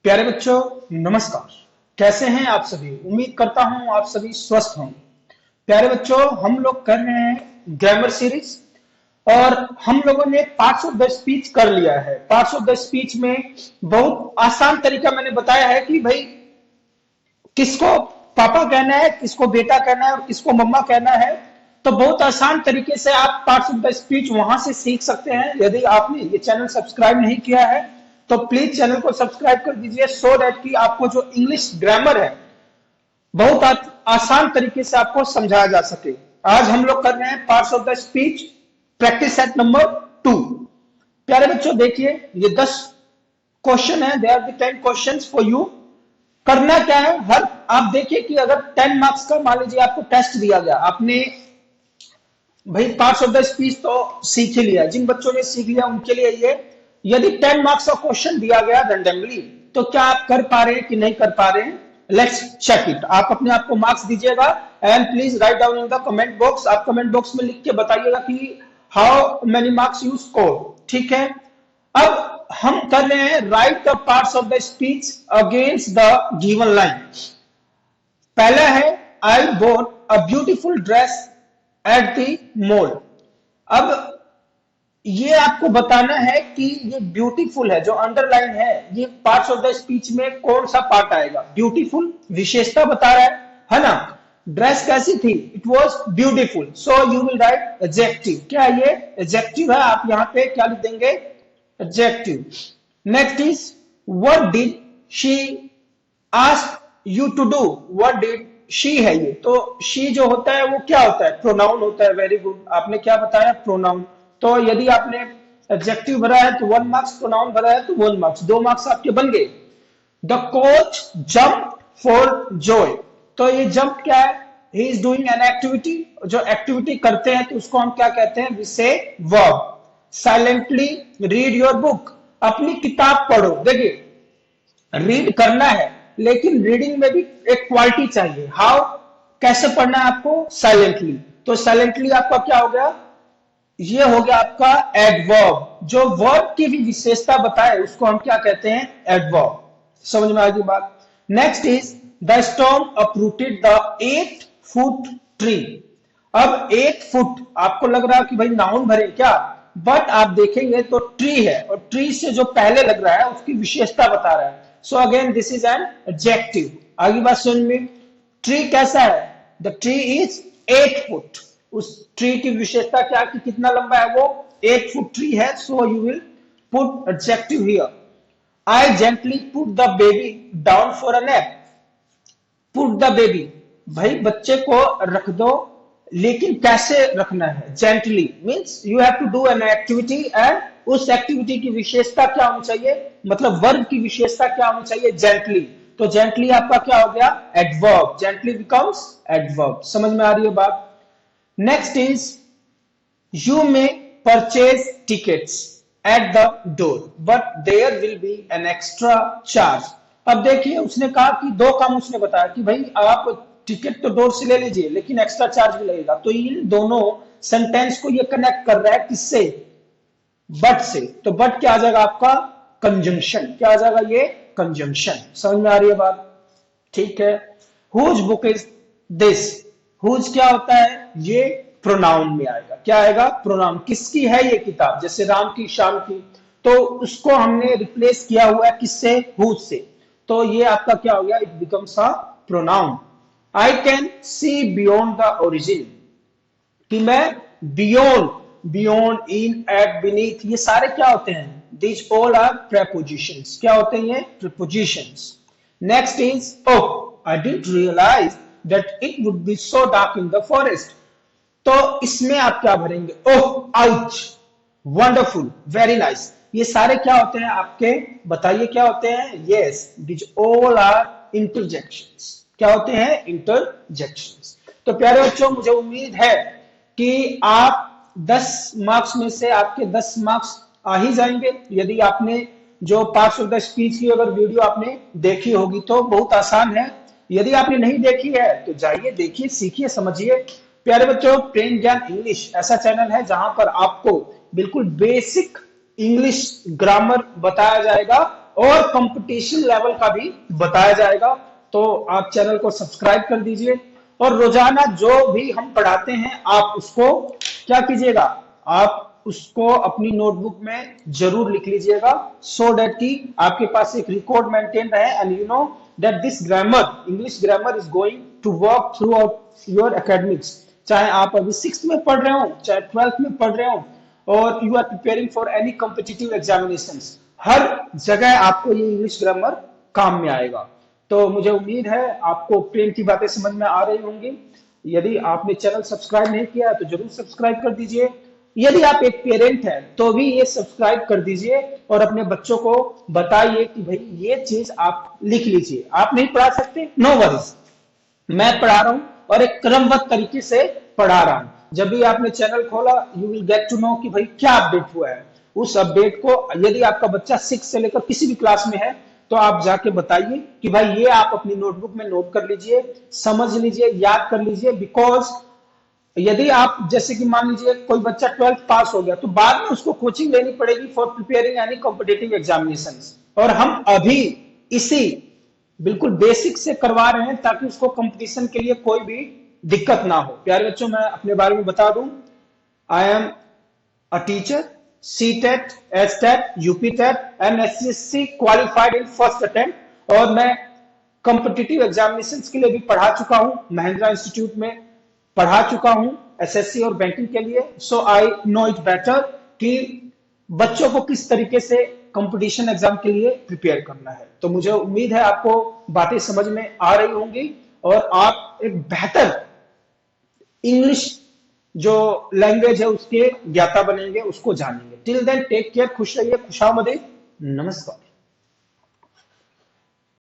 प्यारे बच्चों, नमस्कार। कैसे हैं आप सभी? उम्मीद करता हूं आप सभी स्वस्थ होंगे। प्यारे बच्चों, हम लोग कर रहे हैं ग्रामर सीरीज और हम लोगों ने पार्ट्स ऑफ द स्पीच कर लिया है। पार्ट्स ऑफ द स्पीच में बहुत आसान तरीका मैंने बताया है कि भाई किसको पापा कहना है, किसको बेटा कहना है और किसको मम्मा कहना है। तो बहुत आसान तरीके से आप पार्ट्स ऑफ द स्पीच वहां से सीख सकते हैं। यदि आपने ये चैनल सब्सक्राइब नहीं किया है तो प्लीज चैनल को सब्सक्राइब कर दीजिए, सो दैट कि आपको जो इंग्लिश ग्रामर है बहुत आसान तरीके से आपको समझाया जा सके। आज हम लोग कर रहे हैं parts of the speech practice set number 2। प्यारे बच्चों देखिए, ये 10 क्वेश्चन है। They are the 10 questions for you. करना क्या है, हर आप देखिए कि अगर 10 मार्क्स का मान लीजिए आपको टेस्ट दिया गया, आपने भाई पार्ट्स ऑफ द स्पीच तो सीख ही लिया। जिन बच्चों ने सीख लिया उनके लिए ये, यदि 10 मार्क्स का क्वेश्चन दिया गया रैंडमली, तो क्या आप कर पा रहे हैं कि नहीं कर पा रहे हैं? Let's check it. आप अपने आप को मार्क्स दीजिएगा and please write down in the comment box. आप कमेंट बॉक्स में लिख के बताइएगा कि how many marks you score. ठीक है, अब हम कर रहे हैं write the parts of the speech against the given line. पहला है I bought a beautiful dress at the mall. अब ये आपको बताना है कि ये ब्यूटीफुल है, जो अंडरलाइन है, ये पार्ट्स ऑफ द स्पीच में कौन सा पार्ट आएगा? ब्यूटीफुल विशेषता बता रहा है ना। ड्रेस कैसी थी? It was beautiful, so you will write adjective. क्या ये एडजेक्टिव है? आप यहां पे क्या लिख देंगे? Adjective. Next is what did she ask you to do. What did she है ये, तो शी जो होता है वो क्या होता है? प्रोनाउन होता है। वेरी गुड, आपने क्या बताया? प्रोनाउन। तो यदि आपने एडजेक्टिव भरा है तो 1 मार्क्स, प्रोनाउन भरा है तो 1 मार्क्स, 2 मार्क्स आपके बन गए। The coach jump for Joy. तो ये जंप क्या है? He is doing an activity. जो एक्टिविटी करते हैं तो उसको हम क्या कहते हैं? वी से verb. Silently read your book. अपनी किताब पढ़ो। देखिए, रीड करना है लेकिन रीडिंग में भी एक क्वालिटी चाहिए। हाउ, कैसे पढ़ना है आपको? साइलेंटली। तो साइलेंटली आपका क्या हो गया? ये हो गया आपका एडवर्ब। जो वर्ब की भी विशेषता बताए उसको हम क्या कहते हैं? एडवर्ब। समझ में आ गई बात? Next is the storm uprooted the 8 foot tree. अब 8 फुट आपको लग रहा है कि भाई नाउन भरे क्या, बट आप देखेंगे तो ट्री है और ट्री से जो पहले लग रहा है उसकी विशेषता बता रहा है। So again this is an adjective. आगे बात सुन में, ट्री कैसा है? The tree is 8 foot. उस ट्री की विशेषता क्या कि कितना लंबा है? वो 8 फुट ट्री है। So you will put adjective here. I gently put the baby down for a nap. Put the baby, भाई बच्चे को रख दो, लेकिन कैसे रखना है? Gently means you have to do an activity and उस एक्टिविटी की विशेषता क्या होनी चाहिए? मतलब वर्ब की विशेषता क्या होनी चाहिए? जेंटली। तो जेंटली आपका क्या हो गया? एडवर्ब। Gently becomes adverb. समझ में आ रही है बात? Next is you may purchase tickets at the door but there will be an extra charge. अब देखिए, उसने कहा कि 2 काम उसने बताया कि भाई आप टिकट तो डोर से ले लीजिए लेकिन एक्स्ट्रा चार्ज भी लगेगा। तो इन दोनों सेंटेंस को ये कनेक्ट कर रहा है किससे? बट से। तो बट क्या आ जाएगा आपका? कंजंक्शन। क्या आ जाएगा? ये कंजंक्शन। समझ में आ रही है बात? ठीक है। Whose book is this. Whose क्या होता है? ये प्रोनाउन में आएगा। क्या आएगा? प्रोनाउन। किसकी है ये किताब? जैसे राम की, श्याम की, तो उसको हमने रिप्लेस किया हुआ है किससे? हुज से। तो ये आपका क्या हो गया? It becomes a pronoun. I can see beyond the origin. कि मैं beyond, beyond, in, at, beneath, ये सारे क्या होते हैं? This all are prepositions. क्या होते हैं ये? Prepositions. Next is oh I didn't realise that it would be so dark in the forest. तो इसमें आप क्या भरेंगे? Oh, ouch, wonderful, very nice. ये सारे क्या होते हैं आपके? बताइए क्या होते हैं? Yes, this all are interjections. क्या होते हैं? इंटरजेक्शंस। तो प्यारे बच्चों, मुझे उम्मीद है कि आप 10 मार्क्स में से आपके 10 मार्क्स आ ही जाएंगे। यदि आपने जो पार्ट्स ऑफ द स्पीच की अगर वीडियो आपने देखी होगी तो बहुत आसान है। यदि आपने नहीं देखी है तो जाइए, देखिए, सीखिए, समझिए। प्यारे बच्चों, प्रेम ज्ञान इंग्लिश ऐसा चैनल है जहां पर आपको बिल्कुल बेसिक इंग्लिश ग्रामर बताया जाएगा और कंपटीशन लेवल का भी बताया जाएगा। तो आप चैनल को सब्सक्राइब कर दीजिए और रोजाना जो भी हम पढ़ाते हैं आप उसको क्या कीजिएगा, आप उसको अपनी नोटबुक में जरूर लिख लीजिएगा, सो दैट कि आपके पास एक रिकॉर्ड मेंटेन रहे and you know that this grammar, English grammar is going to work throughout your academics. चाहे आप अभी 6th में पढ़ रहे हो, चाहे 12th में पढ़ रहे हो और you are preparing for any competitive examinations, हर जगह आपको ये इंग्लिश ग्रामर काम में आएगा। तो मुझे उम्मीद है आपको प्रेम की बातें समझ में आ रही होंगी। यदि आपने चैनल सब्सक्राइब नहीं किया तो जरूर सब्सक्राइब कर दीजिए। यदि आप एक पेरेंट हैं तो भी ये सब्सक्राइब कर दीजिए और अपने बच्चों को बताइए कि भाई ये चीज आप लिख लीजिए। आप नहीं पढ़ा सकते, नो वरीज, मैं पढ़ा रहा हूं और एक क्रमबद्ध तरीके से पढ़ा रहा हूं। जब भी आपने चैनल खोला you will get to know कि भाई क्या अपडेट हुआ है। उस अपडेट को यदि आपका बच्चा 6 से लेकर किसी भी क्लास में है तो आप जाके बताइए कि भाई ये आप अपनी नोटबुक में नोट कर लीजिए, समझ लीजिए, याद कर लीजिए। बिकॉज यदि आप जैसे कि मान लीजिए कोई बच्चा 12th पास हो गया तो बाद में उसको कोचिंग लेनी पड़ेगी for preparing any competitive examinations, और हम अभी इसी बिल्कुल बेसिक से करवा रहे हैं ताकि उसको कंपटीशन के लिए कोई भी दिक्कत ना हो। प्यारे बच्चों, मैं अपने बारे में बता दूं, I am a teacher, CTET, STET, UPTET and SSC qualified in first attempt, और मैं कॉम्पिटिटिव एग्जामिनेशंस के लिए भी पढ़ा चुका हूं, महिंद्रा इंस्टीट्यूट में पढ़ा चुका हूं SSC और बैंकिंग के लिए। सो आई नो इट बेटर कि बच्चों को किस तरीके से कंपटीशन एग्जाम के लिए प्रिपेयर करना है। तो मुझे उम्मीद है आपको बातें समझ में आ रही होंगी और आप एक बेहतर इंग्लिश जो लैंग्वेज है उसके ज्ञाता बनेंगे, उसको जानेंगे। टिल देन टेक केयर, खुश रहिए, खुशामदीद, नमस्कार।